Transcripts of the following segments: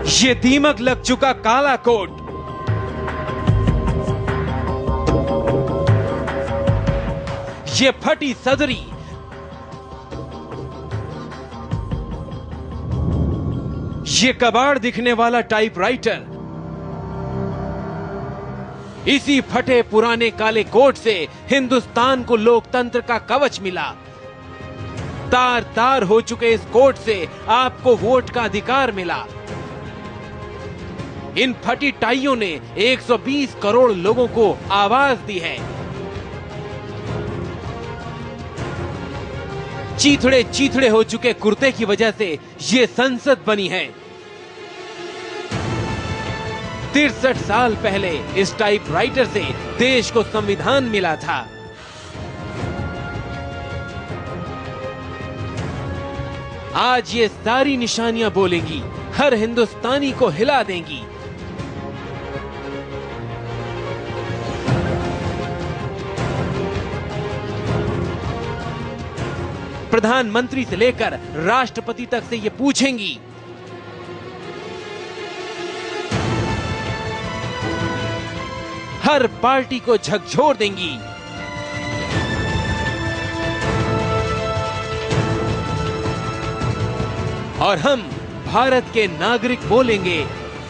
ये दीमक लग चुका काला कोट, ये फटी सदरी, ये कबाड़ दिखने वाला टाइपराइटर, इसी फटे पुराने काले कोट से हिंदुस्तान को लोकतंत्र का कवच मिला। तार तार हो चुके इस कोट से आपको वोट का अधिकार मिला। इन फटी टाइयों ने 120 करोड़ लोगों को आवाज दी है। चीथड़े चीथड़े हो चुके कुर्ते की वजह से ये संसद बनी है। 63 साल पहले इस टाइपराइटर से देश को संविधान मिला था। आज ये सारी निशानियां बोलेंगी, हर हिंदुस्तानी को हिला देंगी। प्रधानमंत्री से लेकर राष्ट्रपति तक से ये पूछेंगी, हर पार्टी को झकझोर देंगी। और हम भारत के नागरिक बोलेंगे,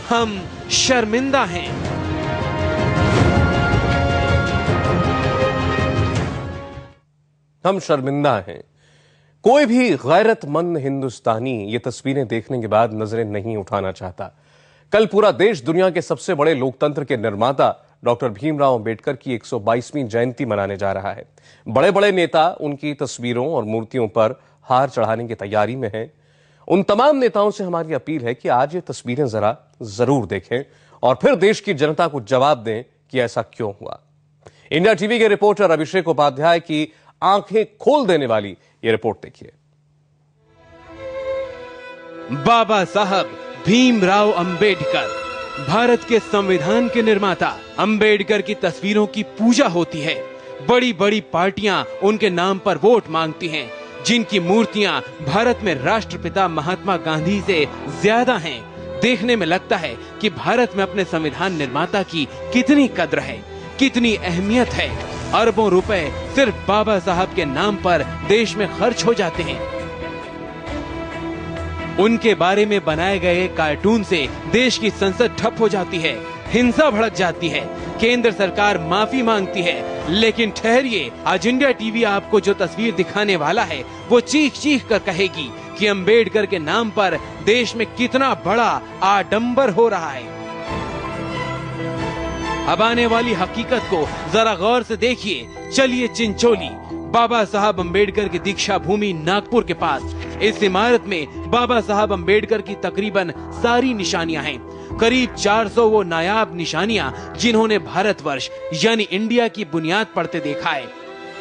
हम शर्मिंदा हैं। हम शर्मिंदा हैं। कोई भी गैरतमंद हिंदुस्तानी ये तस्वीरें देखने के बाद नजरें नहीं उठाना चाहता। कल पूरा देश दुनिया के सबसे बड़े लोकतंत्र के निर्माता डॉक्टर भीमराव अंबेडकर की 122वीं जयंती मनाने जा रहा है। बड़े बड़े नेता उनकी तस्वीरों और मूर्तियों पर हार चढ़ाने की तैयारी में हैं। उन तमाम नेताओं से हमारी अपील है कि आज ये तस्वीरें जरूर देखें और फिर देश की जनता को जवाब दें कि ऐसा क्यों हुआ। इंडिया टीवी के रिपोर्टर अभिषेक उपाध्याय की आंखें खोल देने वाली ये रिपोर्ट देखिए। बाबा साहब भीमराव अंबेडकर, भारत के संविधान के निर्माता। अंबेडकर की तस्वीरों की पूजा होती है। बड़ी बड़ी पार्टियां उनके नाम पर वोट मांगती हैं, जिनकी मूर्तियां भारत में राष्ट्रपिता महात्मा गांधी से ज्यादा हैं। देखने में लगता है कि भारत में अपने संविधान निर्माता की कितनी कद्र है, कितनी अहमियत है। अरबों रुपए सिर्फ बाबा साहब के नाम पर देश में खर्च हो जाते हैं। उनके बारे में बनाए गए कार्टून से देश की संसद ठप हो जाती है, हिंसा भड़क जाती है, केंद्र सरकार माफी मांगती है। लेकिन ठहरिए, आज इंडिया टीवी आपको जो तस्वीर दिखाने वाला है वो चीख चीख कर कहेगी कि अंबेडकर के नाम पर देश में कितना बड़ा आडंबर हो रहा है। अब आने वाली हकीकत को जरा गौर से देखिए। चलिए चिंचोली, बाबा साहब अंबेडकर की दीक्षा भूमि नागपुर के पास। इस इमारत में बाबा साहब अंबेडकर की तकरीबन सारी निशानियां हैं। करीब 400 वो नायाब निशानियां जिन्होंने भारतवर्ष यानी इंडिया की बुनियाद पड़ते देखा है।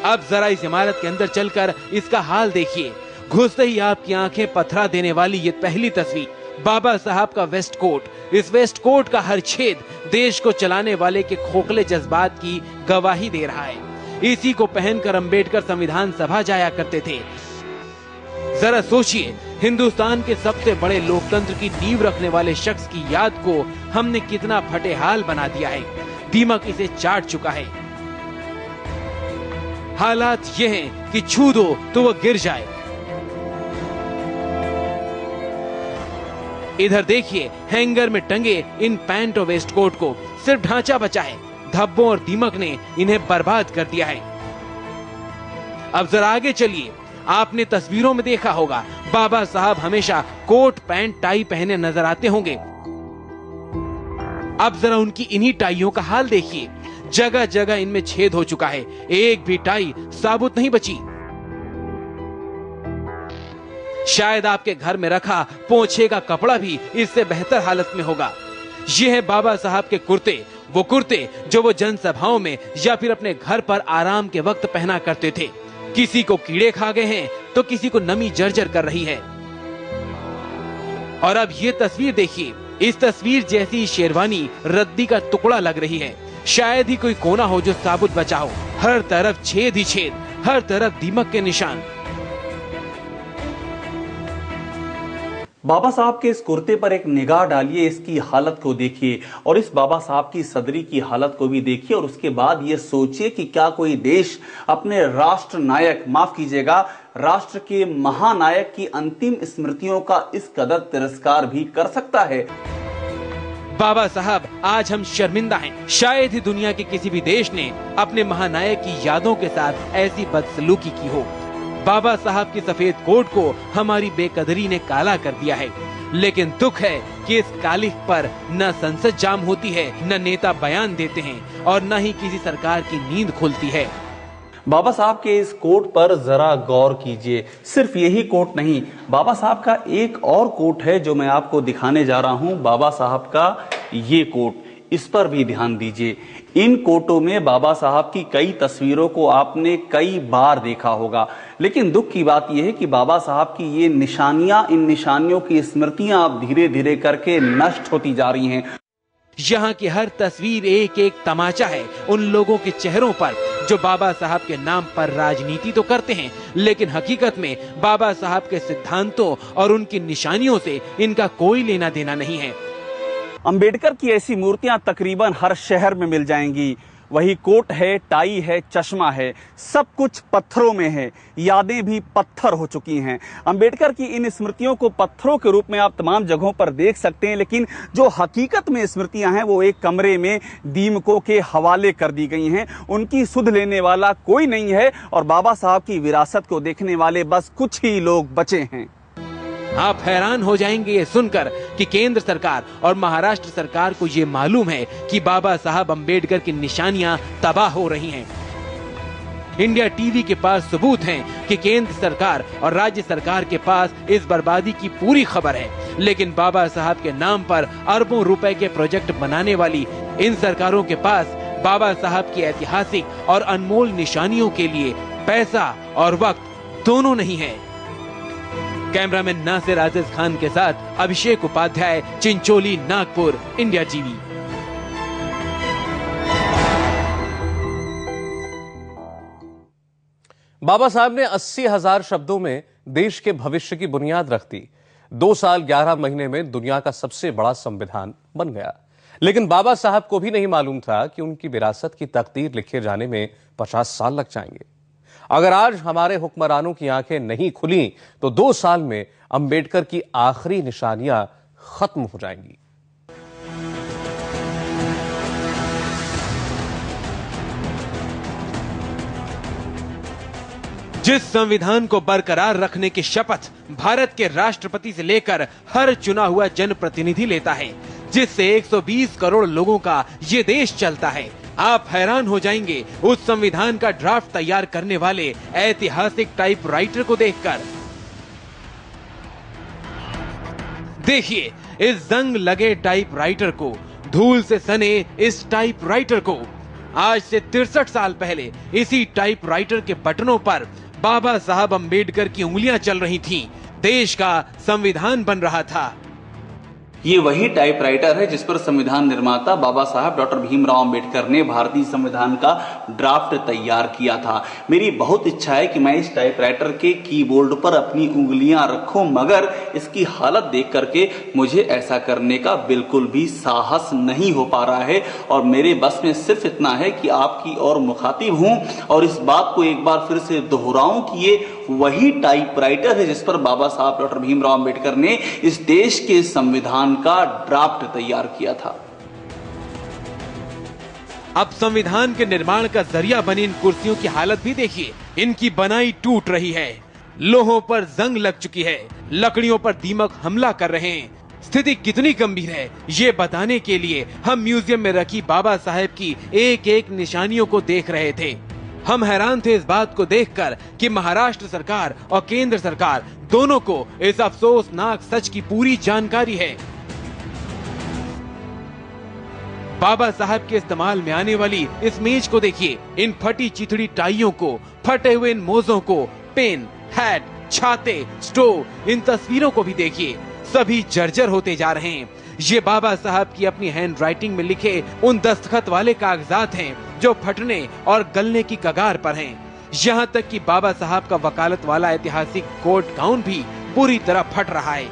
अब जरा इस इमारत के अंदर चलकर इसका हाल देखिए। घुसते ही आपकी आंखें पथरा देने वाली ये पहली तस्वीर, बाबा साहब का वेस्ट कोट। इस वेस्ट कोट का हर छेद देश को चलाने वाले के खोखले जज्बात की गवाही दे रहा है। इसी को पहनकर अंबेडकर संविधान सभा जाया करते थे। जरा सोचिए, हिंदुस्तान के सबसे बड़े लोकतंत्र की नींव रखने वाले शख्स की याद को हमने कितना फटेहाल बना दिया है। दीमक इसे चाट चुका है। हालात ये हैं कि छू दो तो वह गिर जाए। इधर देखिए, हैंगर में टंगे इन पैंट और वेस्ट कोट को सिर्फ ढांचा बचा है। धब्बों और दीमक ने इन्हें बर्बाद कर दिया है। अब जरा आगे चलिए। आपने तस्वीरों में देखा होगा, बाबा साहब हमेशा कोट पैंट टाई पहने नजर आते होंगे। अब जरा उनकी इन्हीं टाइयों का हाल देखिए। जगह जगह इनमें छेद हो चुका है, एक भी टाई साबुत नहीं बची। शायद आपके घर में रखा पोंछे का कपड़ा भी इससे बेहतर हालत में होगा। ये है बाबा साहब के कुर्ते, वो कुर्ते जो वो जनसभाओं में या फिर अपने घर पर आराम के वक्त पहना करते थे। किसी को कीड़े खा गए हैं तो किसी को नमी जर्जर कर रही है। और अब ये तस्वीर देखिए। इस तस्वीर जैसी शेरवानी रद्दी का टुकड़ा लग रही है। शायद ही कोई कोना हो जो साबुत बचा हो। हर तरफ छेद ही छेद, हर तरफ दीमक के निशान। बाबा साहब के इस कुर्ते पर एक निगाह डालिए, इसकी हालत को देखिए और इस बाबा साहब की सदरी की हालत को भी देखिए और उसके बाद ये सोचिए कि क्या कोई देश अपने राष्ट्र नायक, माफ कीजिएगा, राष्ट्र के महानायक की अंतिम स्मृतियों का इस कदर तिरस्कार भी कर सकता है। बाबा साहब, आज हम शर्मिंदा हैं। शायद ही दुनिया के किसी भी देश ने अपने महानायक की यादों के साथ ऐसी बदसलूकी की हो। बाबा साहब की सफेद कोट को हमारी बेकदरी ने काला कर दिया है, लेकिन दुख है कि इस कालिख पर न संसद जाम होती है, न नेता बयान देते हैं और न ही किसी सरकार की नींद खुलती है। बाबा साहब के इस कोट पर जरा गौर कीजिए। सिर्फ यही कोट नहीं, बाबा साहब का एक और कोट है जो मैं आपको दिखाने जा रहा हूं। बाबा साहब का ये कोट, इस पर भी ध्यान दीजिए। इन कोटों में बाबा साहब की कई तस्वीरों को आपने कई बार देखा होगा, लेकिन दुख की बात यह है कि बाबा साहब की ये निशानियां, इन निशानियों की स्मृतियां अब धीरे धीरे करके नष्ट होती जा रही हैं। यहाँ की हर तस्वीर एक एक तमाचा है उन लोगों के चेहरों पर जो बाबा साहब के नाम पर राजनीति तो करते हैं, लेकिन हकीकत में बाबा साहब के सिद्धांतों और उनकी निशानियों से इनका कोई लेना देना नहीं है। अंबेडकर की ऐसी मूर्तियां तकरीबन हर शहर में मिल जाएंगी। वही कोट है, टाई है, चश्मा है, सब कुछ पत्थरों में है। यादें भी पत्थर हो चुकी हैं। अंबेडकर की इन स्मृतियों को पत्थरों के रूप में आप तमाम जगहों पर देख सकते हैं, लेकिन जो हकीकत में स्मृतियां हैं वो एक कमरे में दीमकों के हवाले कर दी गई हैं। उनकी सुध लेने वाला कोई नहीं है और बाबा साहब की विरासत को देखने वाले बस कुछ ही लोग बचे हैं। आप हैरान हो जाएंगे ये सुनकर कि केंद्र सरकार और महाराष्ट्र सरकार को ये मालूम है कि बाबा साहब अंबेडकर की निशानियां तबाह हो रही हैं। इंडिया टीवी के पास सबूत हैं कि केंद्र सरकार और राज्य सरकार के पास इस बर्बादी की पूरी खबर है, लेकिन बाबा साहब के नाम पर अरबों रुपए के प्रोजेक्ट बनाने वाली इन सरकारों के पास बाबा साहब की ऐतिहासिक और अनमोल निशानियों के लिए पैसा और वक्त दोनों नहीं है। कैमरामैन नासिर आजिज खान के साथ अभिषेक उपाध्याय, चिंचोली, नागपुर, इंडिया टीवी। बाबा साहब ने 80,000 शब्दों में देश के भविष्य की बुनियाद रख दी। 2 साल 11 महीने में दुनिया का सबसे बड़ा संविधान बन गया। लेकिन बाबा साहब को भी नहीं मालूम था कि उनकी विरासत की तकदीर लिखे जाने में 50 साल लग जाएंगे। अगर आज हमारे हुक्मरानों की आंखें नहीं खुली तो 2 साल में अंबेडकर की आखिरी निशानियां खत्म हो जाएंगी। जिस संविधान को बरकरार रखने की शपथ भारत के राष्ट्रपति से लेकर हर चुना हुआ जनप्रतिनिधि लेता है, जिससे 120 करोड़ लोगों का ये देश चलता है, आप हैरान हो जाएंगे उस संविधान का ड्राफ्ट तैयार करने वाले ऐतिहासिक टाइपराइटर को देखकर। देखिए इस जंग लगे टाइपराइटर को, धूल से सने इस टाइपराइटर को। आज से 63 साल पहले इसी टाइपराइटर के बटनों पर बाबा साहब अंबेडकर की उंगलियां चल रही थीं। देश का संविधान बन रहा था। ये वही टाइपराइटर है जिस पर संविधान निर्माता बाबा साहब डॉक्टर भीमराव अंबेडकर ने भारतीय संविधान का ड्राफ्ट तैयार किया था। मेरी बहुत इच्छा है कि मैं इस टाइपराइटर के कीबोर्ड पर अपनी उंगलियां रखूं, मगर इसकी हालत देख करके मुझे ऐसा करने का बिल्कुल भी साहस नहीं हो पा रहा है और मेरे बस में सिर्फ इतना है कि आपकी और मुखातिब हूं और इस बात को एक बार फिर से दोहराऊं कि ये वही टाइपराइटर है जिस पर बाबा साहब डॉक्टर भीमराव अंबेडकर ने इस देश के संविधान का ड्राफ्ट तैयार किया था। अब संविधान के निर्माण का जरिया बनी इन कुर्सियों की हालत भी देखिए। इनकी बनाई टूट रही है, लोहों पर जंग लग चुकी है, लकड़ियों पर दीमक हमला कर रहे हैं। स्थिति कितनी गंभीर है ये बताने के लिए हम म्यूजियम में रखी बाबा साहब की एक एक निशानियों को देख रहे थे। हम हैरान थे इस बात को देखकर कि महाराष्ट्र सरकार और केंद्र सरकार दोनों को इस अफसोसनाक सच की पूरी जानकारी है। बाबा साहब के इस्तेमाल में आने वाली इस मेज को देखिए, इन फटी चिथड़ी टाइयों को, फटे हुए इन मोजों को, पेन, हैट, छाते, स्टोव, इन तस्वीरों को भी देखिए, सभी जर्जर होते जा रहे हैं। ये बाबा साहब की अपनी हैंड राइटिंग में लिखे उन दस्तखत वाले कागजात हैं जो फटने और गलने की कगार पर हैं। यहाँ तक कि बाबा साहब का वकालत वाला ऐतिहासिक कोट गाउन भी पूरी तरह फट रहा है।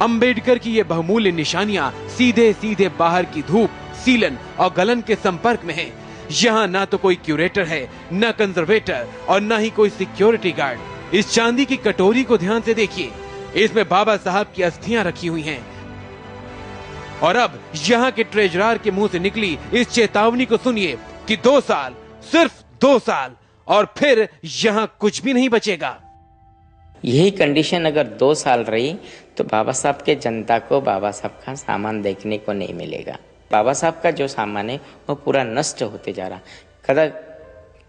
अंबेडकर की ये बहुमूल्य निशानियां सीधे सीधे बाहर की धूप, सीलन और गलन के संपर्क में हैं। यहाँ ना तो कोई क्यूरेटर है, न कंजर्वेटर और न ही कोई सिक्योरिटी गार्ड। इस चांदी की कटोरी को ध्यान से देखिए, इसमें बाबा साहब की अस्थियां रखी हुई हैं। और अब यहाँ के ट्रेजरार के मुंह से निकली इस चेतावनी को सुनिए कि 2 साल, सिर्फ 2 साल, और फिर यहाँ कुछ भी नहीं बचेगा। यही कंडीशन अगर 2 साल रही तो बाबा साहब के जनता को बाबा साहब का सामान देखने को नहीं मिलेगा। बाबा साहब का जो सामान है वो पूरा नष्ट होते जा रहा।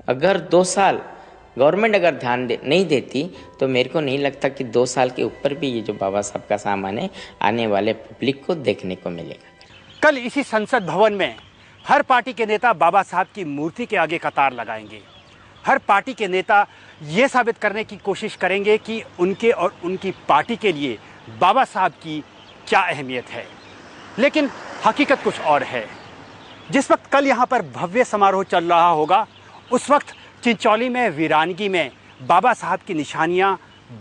अगर 2 साल गवर्नमेंट अगर ध्यान नहीं देती तो मेरे को नहीं लगता कि 2 साल के ऊपर भी ये जो बाबा साहब का सामान है आने वाले पब्लिक को देखने को मिलेगा। कल इसी संसद भवन में हर पार्टी के नेता बाबा साहब की मूर्ति के आगे कतार लगाएंगे। हर पार्टी के नेता ये साबित करने की कोशिश करेंगे कि उनके और उनकी पार्टी के लिए बाबा साहब की क्या अहमियत है। लेकिन हकीकत कुछ और है। जिस वक्त कल यहाँ पर भव्य समारोह चल रहा होगा, उस वक्त चिंचौली में वीरानगी में बाबा साहब की निशानियां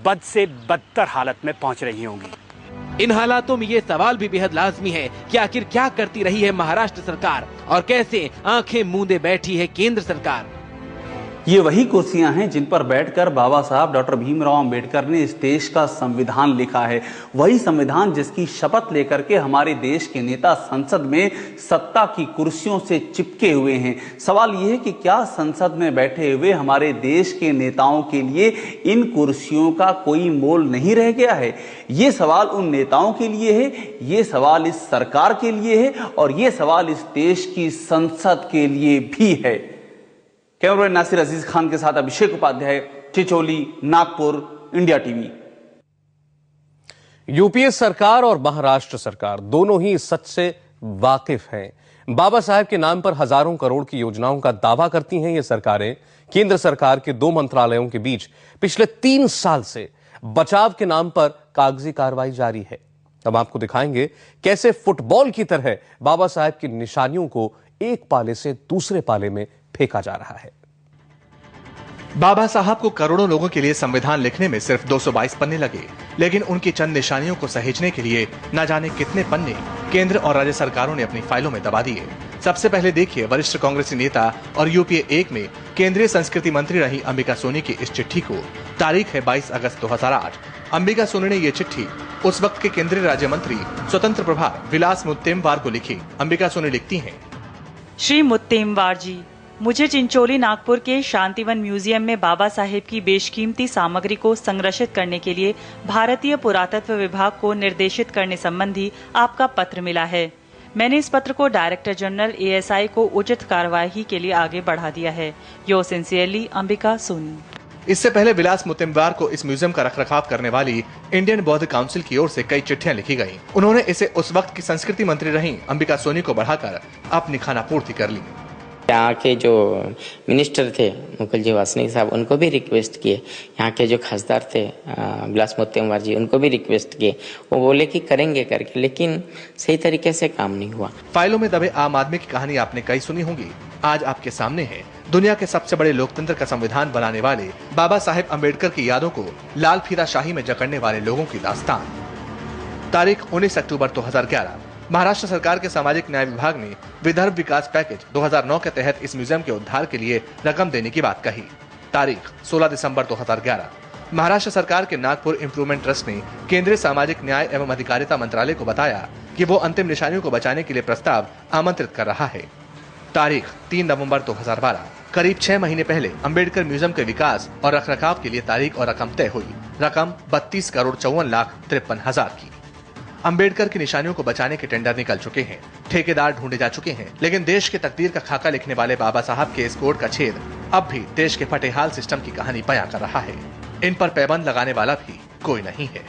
बद से बदतर हालत में पहुंच रही होंगी। इन हालातों में ये सवाल भी बेहद लाजमी है कि आखिर क्या करती रही है महाराष्ट्र सरकार और कैसे आंखें मूंदे बैठी है केंद्र सरकार। ये वही कुर्सियां हैं जिन पर बैठकर बाबा साहब डॉक्टर भीमराव अंबेडकर ने इस देश का संविधान लिखा है। वही संविधान जिसकी शपथ लेकर के हमारे देश के नेता संसद में सत्ता की कुर्सियों से चिपके हुए हैं। सवाल ये है कि क्या संसद में बैठे हुए हमारे देश के नेताओं के लिए इन कुर्सियों का कोई मोल नहीं रह गया है? ये सवाल उन नेताओं के लिए है, ये सवाल इस सरकार के लिए है और ये सवाल इस देश की संसद के लिए भी है। कैमरामैन नासिर अजीज खान के साथ Abhishek Upadhyay, Chicholi, Nagpur, India TV. UPA सरकार और महाराष्ट्र सरकार दोनों ही इस सच से वाकिफ हैं। बाबा साहब के नाम पर हजारों करोड़ की योजनाओं का दावा करती हैं ये सरकारें। केंद्र सरकार के 2 मंत्रालयों के बीच पिछले 3 साल से बचाव के नाम पर कागजी कार्रवाई जारी है। अब आपको दिखाएंगे कैसे फुटबॉल की तरह बाबा साहब की निशानियों को एक पाले से दूसरे पाले में फेंका जा रहा है। बाबा साहब को करोड़ों लोगों के लिए संविधान लिखने में सिर्फ 222 पन्ने लगे, लेकिन उनकी चंद निशानियों को सहेजने के लिए न जाने कितने पन्ने केंद्र और राज्य सरकारों ने अपनी फाइलों में दबा दिए। सबसे पहले देखिए वरिष्ठ कांग्रेसी नेता और यूपीए 1 में केंद्रीय संस्कृति मंत्री रही अंबिका सोनी की इस चिट्ठी को। तारीख है 22 अगस्त 2008। अंबिका सोनी ने ये चिट्ठी उस वक्त के केंद्रीय राज्य मंत्री स्वतंत्र प्रभार विलास मुत्तेमवार को लिखी। अंबिका सोनी लिखती हैं, श्री मुत्तेमवार जी, मुझे चिंचोली नागपुर के शांतिवन म्यूजियम में बाबा साहेब की बेशकीमती सामग्री को संरक्षित करने के लिए भारतीय पुरातत्व विभाग को निर्देशित करने संबंधी आपका पत्र मिला है। मैंने इस पत्र को डायरेक्टर जनरल ASI को उचित कार्यवाही के लिए आगे बढ़ा दिया है। Your sincerely, Ambika Soni. इससे पहले विलास मुत्तेमवार को इस म्यूजियम का रखरखाव करने वाली इंडियन बौद्ध काउंसिल की ओर से कई चिट्ठियां लिखी गईं। उन्होंने इसे उस वक्त की संस्कृति मंत्री रही अंबिका सोनी को बढ़ाकर अपनी खानापूर्ति कर ली। यहाँ के जो मिनिस्टर थे मुकुल जी वासनिक साहब, उनको भी रिक्वेस्ट किए। यहाँ के जो खासदार थे विलास मुत्तेमवार जी, उनको भी रिक्वेस्ट किए। वो बोले कि करेंगे करके, लेकिन सही तरीके से काम नहीं हुआ। फाइलों में दबे आम आदमी की कहानी आपने कई सुनी होंगी। आज आपके सामने है दुनिया के सबसे बड़े लोकतंत्र का संविधान बनाने वाले बाबा साहेब अम्बेडकर की यादों को लाल फीरा शाही में जकड़ने वाले लोगों की दास्तान। तारीख 19 अक्टूबर 2011। महाराष्ट्र सरकार के सामाजिक न्याय विभाग ने विदर्भ विकास पैकेज 2009 के तहत इस म्यूजियम के उद्धार के लिए रकम देने की बात कही। तारीख 16 दिसंबर 2011। महाराष्ट्र सरकार के नागपुर इंप्रूवमेंट ट्रस्ट ने केंद्रीय सामाजिक न्याय एवं अधिकारिता मंत्रालय को बताया कि वो अंतिम निशानियों को बचाने के लिए प्रस्ताव आमंत्रित कर रहा है। तारीख 3 नवंबर 2012। करीब 6 महीने पहले अंबेडकर म्यूजियम के विकास और रखरखाव के लिए तारीख और रकम तय हुई। रकम 32,54,53,000 की। अंबेडकर की निशानियों को बचाने के टेंडर निकल चुके हैं, ठेकेदार ढूंढे जा चुके हैं, लेकिन देश के तकदीर का खाका लिखने वाले बाबा साहब के इस कोड का छेद अब भी देश के फटेहाल सिस्टम की कहानी बयां कर रहा है। इन पर पैबंद लगाने वाला भी कोई नहीं है।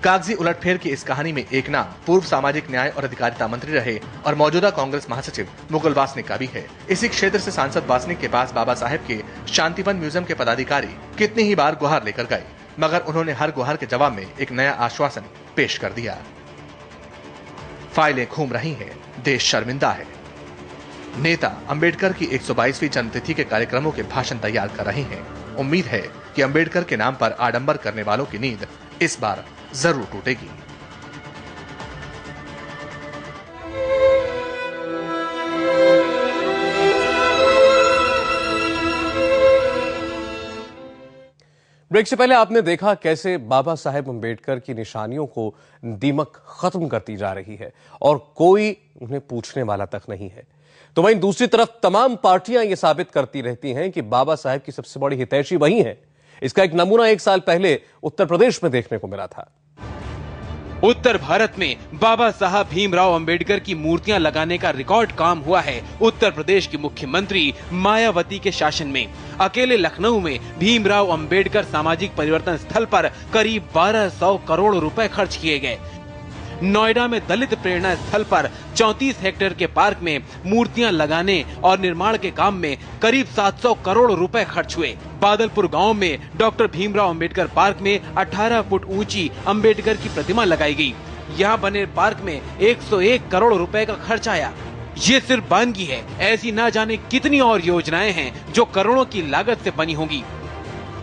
कागजी उलटफेर की इस कहानी में एक नाम पूर्व सामाजिक न्याय और अधिकारिता मंत्री रहे और मौजूदा कांग्रेस महासचिव मुकुल वासनिक का भी है। इसी क्षेत्र से सांसद वासनिक के पास बाबा साहेब के शांतिवन म्यूजियम के पदाधिकारी कितनी ही बार गुहार लेकर गए, मगर उन्होंने हर गुहार के जवाब में एक नया आश्वासन पेश कर दिया। फाइलें घूम रही हैं, देश शर्मिंदा है। नेता अंबेडकर की 122वीं जन्मतिथि के कार्यक्रमों के भाषण तैयार कर रहे हैं। उम्मीद है कि अंबेडकर के नाम पर आडंबर करने वालों की नींद इस बार जरूर टूटेगी। ब्रेक से पहले आपने देखा कैसे बाबा साहेब अम्बेडकर की निशानियों को दीमक खत्म करती जा रही है और कोई उन्हें पूछने वाला तक नहीं है। तो वहीं दूसरी तरफ तमाम पार्टियां ये साबित करती रहती हैं कि बाबा साहेब की सबसे बड़ी हितैषी वही है। इसका एक नमूना 1 साल पहले उत्तर प्रदेश में देखने को मिला था। उत्तर भारत में बाबा साहब भीमराव अंबेडकर की मूर्तियां लगाने का रिकॉर्ड काम हुआ है उत्तर प्रदेश की मुख्यमंत्री मायावती के शासन में। अकेले लखनऊ में भीमराव अंबेडकर सामाजिक परिवर्तन स्थल पर करीब 1200 करोड़ रुपए खर्च किए गए। नोएडा में दलित प्रेरणा स्थल पर 34 हेक्टेयर के पार्क में मूर्तियां लगाने और निर्माण के काम में करीब 700 करोड़ रुपए खर्च हुए। बादलपुर गांव में डॉक्टर भीमराव अंबेडकर पार्क में 18 फुट ऊंची अंबेडकर की प्रतिमा लगाई गई। यहां बने पार्क में 101 करोड़ रुपए का खर्च आया। ये सिर्फ बानगी है, ऐसी ना जाने कितनी और योजनाएं हैं जो करोड़ों की लागत से बनी होंगी।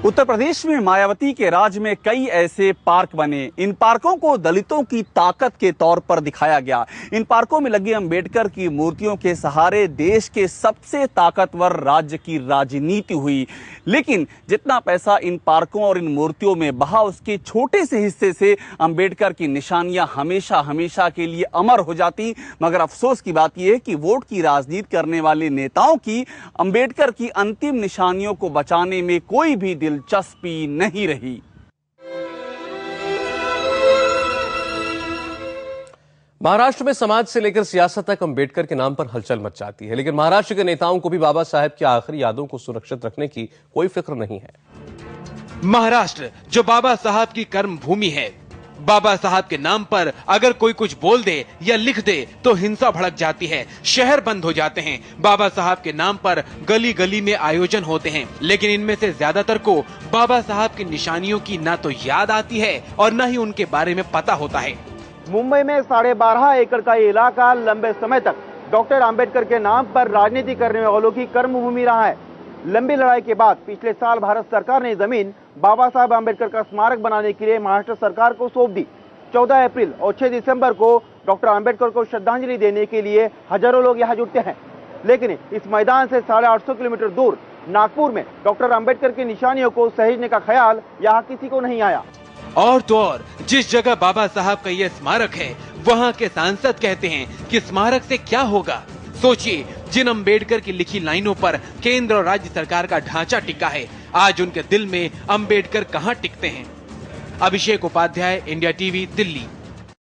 उत्तर प्रदेश में मायावती के राज में कई ऐसे पार्क बने। इन पार्कों को दलितों की ताकत के तौर पर दिखाया गया। इन पार्कों में लगी अंबेडकर की मूर्तियों के सहारे देश के सबसे ताकतवर राज्य की राजनीति हुई। लेकिन जितना पैसा इन पार्कों और इन मूर्तियों में बहा, उसके छोटे से हिस्से से अंबेडकर की निशानियां हमेशा हमेशा के लिए अमर हो जाती। मगर अफसोस की बात यह है कि वोट की राजनीति करने वाले नेताओं की अंबेडकर की अंतिम निशानियों को बचाने में कोई भी दिलचस्पी नहीं रही। महाराष्ट्र में समाज से लेकर सियासत तक अंबेडकर के नाम पर हलचल मच जाती है, लेकिन महाराष्ट्र के नेताओं को भी बाबा साहेब की आखिरी यादों को सुरक्षित रखने की कोई फिक्र नहीं है। महाराष्ट्र जो बाबा साहब की कर्म भूमि है, बाबा साहब के नाम पर अगर कोई कुछ बोल दे या लिख दे तो हिंसा भड़क जाती है, शहर बंद हो जाते हैं। बाबा साहब के नाम पर गली गली में आयोजन होते हैं, लेकिन इनमें से ज्यादातर को बाबा साहब की निशानियों की ना तो याद आती है और न ही उनके बारे में पता होता है। मुंबई में 12.5 एकड़ का ये इलाका लंबे समय तक डॉक्टर अंबेडकर के नाम पर राजनीति करने वालों की कर्मभूमि रहा है। लंबी लड़ाई के बाद पिछले साल भारत सरकार ने जमीन बाबा साहब अंबेडकर का स्मारक बनाने के लिए महाराष्ट्र सरकार को सौंप दी। 14 अप्रैल और 6 दिसंबर को डॉक्टर अंबेडकर को श्रद्धांजलि देने के लिए हजारों लोग यहाँ जुटते हैं। लेकिन इस मैदान से 850 किलोमीटर दूर नागपुर में डॉक्टर अंबेडकर की निशानियों को सहेजने का ख्याल यहाँ किसी को नहीं आया। और तो और जिस जगह बाबा साहब का ये स्मारक है, वहाँ के सांसद कहते हैं कि स्मारक से क्या होगा। सोचिए, जिन अंबेडकर की लिखी लाइनों पर केंद्र और राज्य सरकार का ढांचा टिका है, आज उनके दिल में अंबेडकर कहाँ टिकते हैं। अभिषेक उपाध्याय, इंडिया टीवी, दिल्ली।